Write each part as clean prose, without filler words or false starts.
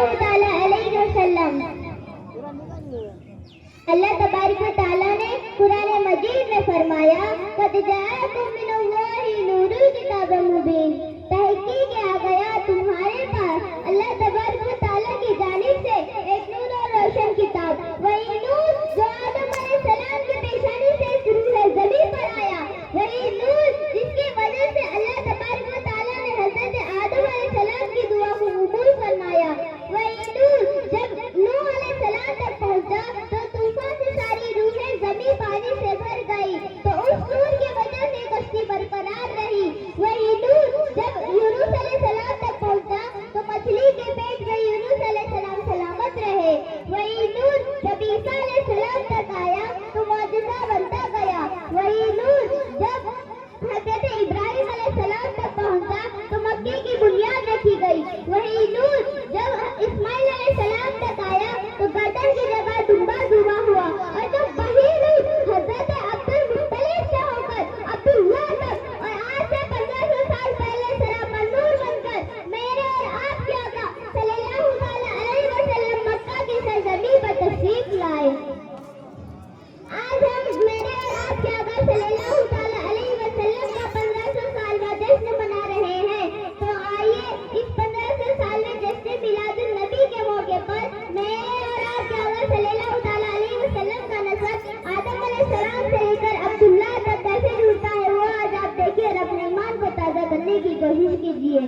सल्लल्लाहु ताला अलैहि वसल्लम। अल्लाह तबारक व तआला ने कुरान मजीद में फरमाया, क़द जाअकुम मिनल्लाहि नूरुन किताबुम मुबीन, तहकीक आ गया तुम्हारे पास अल्लाह तबारक व तआला की जानिब से एक नूर और रोशन किताब। वही नूर जो आदम अलैहिस्सलाम की पेशानी से शुरू है ज़मीन पर आया, वही नूर जिसकी वजह से अल्लाह तबारक व तआला ने हज़रत आदम अलैहिस्सलाम की दुआ को कबूल फरमाया। वही नूर जब नूह अलैहिस्सलाम तक पहुंचा तो तूफान से सारी रूहें ज़मीन पानी से भर गई, तो उस नूर की वजह से कश्ती बरकरार रही। वही नूर जब यूनुस अलैहिस्सलाम तक पहुंचा तो मछली के पेट में यूनुस अलैहिस्सलाम सलामत रहे। वही नूर जब ईसा अलैहिस्सलाम तक आया तो मौजज़ा बनता गया। वही नूर जब हज़रत इब्राहिम अलैहिस्सलाम तक पहुंचा तो मक्के की बुनियाद रखी गई। वही नूर जब इस्माइल अलैहिस्सलाम तक आया तो गर्दन की जगह दुम्बा जुबा हुआ, और जब वही नूर हज़रत अब्दुल मुत्तलिब से होकर अब्दुल्लाह तक और आज से 1500 साल पहले सरापा नूर बनकर मेरे और आपके आका सल्लल्लाहु अलैहि वसल्लम मक्का की सरजमीन पर तशरीफ लाए। आज हम मेरे और आपके आका सल्लल्लाहु अलैहि वसल्लम का 1500 साल का जश्न मना रहे हैं। तो आइए इस 1500 साल में जश्न मिलादुन नबी के मौके पर मैं और आपके आका सल्लल्लाहु अलैहि वसल्लम का नसब आदम अलैहिस्सलाम से लेकर अब्दुल्लाह तक कैसे जुड़ता है वो आज आप देखिए और अपने ईमान को ताज़ा करने की कोशिश कीजिए।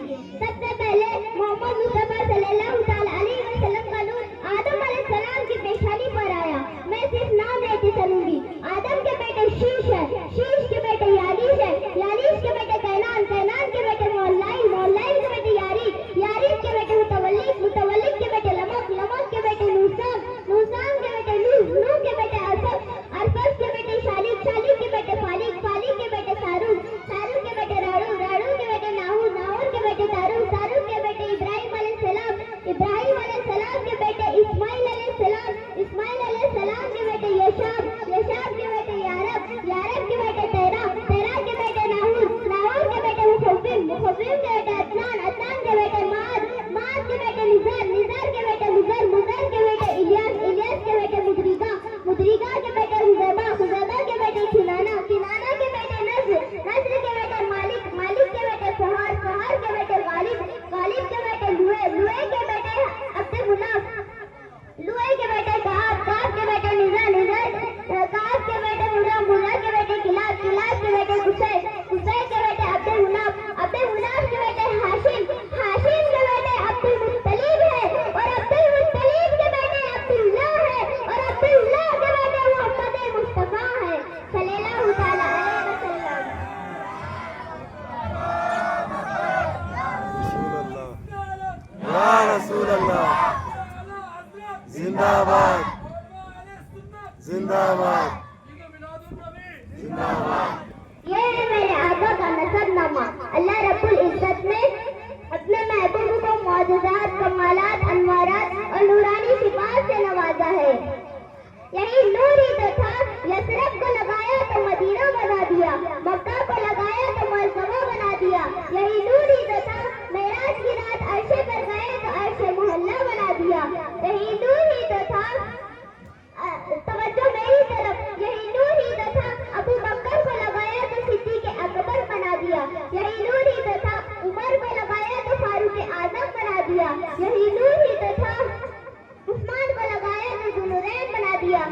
सबसे पहले मोहम्मद मुस्तफा सल्लल्लाहु अलैहि वसल्लम का नूर आदम अलैहिस्सलाम की पेशानी पर आया। मैं सिर्फ नाम लेती चलूंगी। आदम के बेटे शीश है, शीश के बेटे यालीश है, यालीश के बेटे कैनान, कैनान के बेटे मौलाइल, मौलाइल के बेटे यारीद, यारीद के बेटे मुतवल्लिद, मुतवल्लिद के बेटे लमक, लमक के बेटे नूसाम, नूसाम के बेटे नूह, नूह के बेटे अरफत, अरफत के बेटे शालिक, शालिक के बेटे फालिक, फालिक के बेटे सारूक, सारूक के बेटे राड़ू, राड़ू के बेटे नाहूर, नाहूर के बेटे तारूक, तारूक के बेटे इब्राहिम अलैहिस्सलाम, इब्राहिम अलैहिस्सलाम के बेटे इस्माइल अलैहिस्सलाम, इस्माइल अलैहिस्सलाम के बेटे यशाब, यशाब के बेटे यारब, यारब के बेटे तेरा, तेरा के बेटे नाहूर, नाहूर के बेटे मुखव्विम, मुखव्विम के बेटे अदनान, अदनान के बेटे माद, माद के बेटे निज़ार, निज़ार के बेटे मुज़र, मुज़र के बेटे इलियास, इलियास के बेटे मुद्रिका, मुद्रिका के बेटे हुज़ैबा, हुज़ैबा के बेटे किनाना, किनाना के बेटे नज़्र, नज़्र के बेटे मालिक, मालिक के बेटे फहार, फहार के बेटे गालिब, गालिब के बेटे लुए, लुए के बेटे अब्दुल मुनाफ, लुए के बेटे काब, काब के बेटे निज़ार, निज़ार काब के बेटे मुरा, मुरा के बेटे किलाब, किलाब के बेटे कुसै, कुसै के बेटे अब्दुल मुनाफ, अब्दुल मुनाफ के बेटे हाशिम, हाशिम के बेटे अब्दुल मुत्तलिब है, और अब्दुल मुत्तलिब के बेटे अब्दुल्लाह है, और अब्दुल्लाह के बेटे मोहम्मद मुस्तफा है सल्लल्लाहु अलैहि वसल्लम। या रसूल अल्लाह, जिंदाबाद जिंदाबाद जिंदाबाद। ये है मेरे आका का नसबनामा। अल्लाह रब्बुल इज्जत ने अपने महबूब को मौजूदात, कमालात, अनवारात और नूरानी सिफात से नवाजा है। यही नूर ही तो था, यसरब को लगाया तो मदीना बना दिया, मक्का को लगाया तो मरकबा बना दिया। यही नूर ही तो था, मेराज की रात अर्शे पर गए तो अर्शे मोहल्ला बना दिया। यही नूर ही तो था, तवज्जो मेरी तरफ, यही नूर ही तो था, अबू बकर को लगाया तो सिद्दीक़ अकबर बना दिया। यही नूर ही तो था, उमर को लगाया तो फारूक आजम बना दिया। यही नूर ही तो था, उस्मान को लगाया तो ज़ुन्नूरैन बना दिया।